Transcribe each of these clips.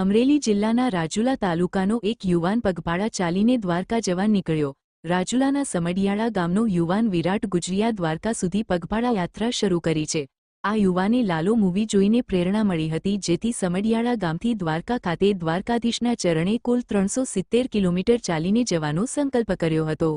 અમરેલી જિલ્લાના રાજુલા તાલુકાનો એક યુવાન પગપાળા ચાલીને દ્વારકા જવા નીકળ્યો। રાજુલાના સમડિયાળા ગામનો યુવાન વિરાટ ગુજરિયા દ્વારકા સુધી પગપાળા યાત્રા શરૂ કરી છે। આ યુવાને લાલો મૂવી જોઈને પ્રેરણા મળી હતી, જેથી સમડિયાળા ગામથી દ્વારકા ખાતે દ્વારકાધીશના ચરણે કુલ 370 કિલોમીટર ચાલીને જવાનો સંકલ્પ કર્યો હતો।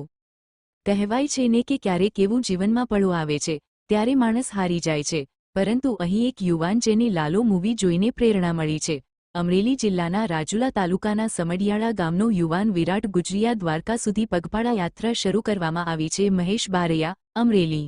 કહેવાય છે ને કે ક્યારેક એવું જીવનમાં પળો આવે છે ત્યારે માણસ હારી જાય છે, પરંતુ અહીં એક યુવાન જેને લાલો મૂવી જોઈને પ્રેરણા મળી છે। અમરેલી જિલ્લાના રાજુલા તાલુકાના સમડિયાળા ગામનો યુવાન વિરાટ ગુજરિયા દ્વારકા સુધી પગપાળા યાત્રા શરૂ કરવામાં આવી છે। મહેશ બારૈયા, અમરેલી।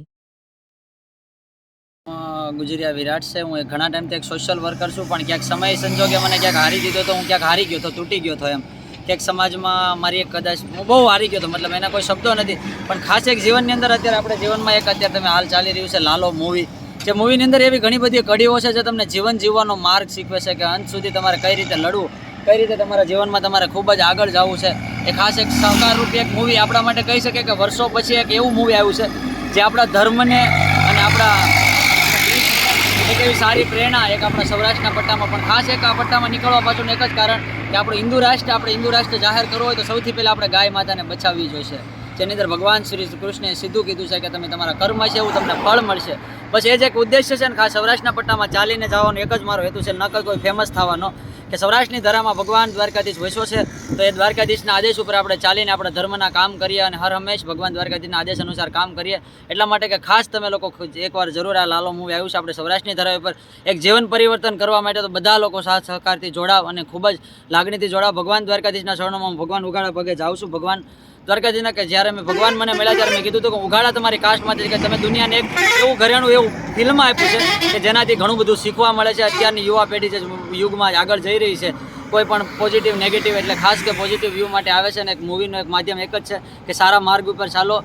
गुजरिया विराट से हूँ घना टाइम एक सोशल वर्कर छूँ, पण क्या समय संजोगे मैंने क्या हारी दीधो तो हूँ क्या हारी गयो तो तूटी गयो तो एम क्या समाज में मारी एक कदाच हूँ बहु हारी गयो तो मतलब एना कोई शब्दों नहीं, पण खास एक जीवन अंदर अत्यारे आपणे जीवन में एक अत्यारे तमे हाल चाली रह्युं छे लालो मूवी। जे मूवी अंदर एवी घणी बधी कड़ीओ छे जे तमने जीवन जीवવાનો मार्ग शीखवे छे के अंत सुधी तमारे कई रीते लड़વું, कई रीते तमारा जीवन में तमारे खूब ज आगळ जावुं छे। ए खास एक सहकार रूपी एक मूवी आपणा माटे कही शके के वर्षों पछी एक एवुं मूवी आव्युं छे जे आपणा धर्मने अने आपणा एक एवी सारी प्रेरणा एक अपना सौराष्ट्रना पट्टामां पण खास एक आ पट्टामां निकळवा पाछळनुं एक ज कारण के आपणुं हिंदू राष्ट्र जाहेर करवो होय तो सौथी पहेला आपणे गाय माताने बचाववी जोईए। जेनी अंदर भगवान श्री कृष्णे सीधुं कीधुं छे के तमे तमारा कर्म छे एवुं तमने फळ मळशे। बस ए ज एक उद्देश्य छे ने खास सौराष्ट्रना पट्टामां चालीने जવાનો एक ज मारो हेतु छे, न कोई फेमस थવાનો के सौराष्ट्रनी धरामां भगवान द्वारकाधीश वस्यो छे तो ए द्वारकाधीशना आदेश उपर आपणे चालीने आपणे धर्मना काम करीए अने हर हमेश भगवान द्वारकाधीशना आदेश अनुसार काम करीए। एटला माटे के खास तमे लोको एकवार जरूर आ लालो मूवी आव्युं छे आपणे सौराष्ट्रनी धरा पर एक जीवन परिवर्तन करवा माटे तो बधा लोको साथ सहकारथी जोडाव अने खूब ज लागणीथी जोडाव। भगवान द्वारकाधीशना चरणोमां भगवान उगाड़ा पगे जाऊं छुं। भगवान द्वारकाधीशना के ज्यारे मैं भगवान मने मळ्या त्यारे मैं कीधुं तो के उगाड़ा तमारी कास्ट माटे के तमे दुनियाने एक एवुं घरेणुं एवुं फिल्म आप्युं छे के जेनाथी घणुं बधुं शीखवा मळे छे। अत्यारनी युवा पेढ़ी जे युगमां आगळ जई रही छे कोई पण पॉजिटिव नेगेटिव एटले खास के पॉजिटिव व्यू माटे आवे छे ने एक मूवीनो एक माध्यम एक ज छे के सारा मार्ग पर चालो।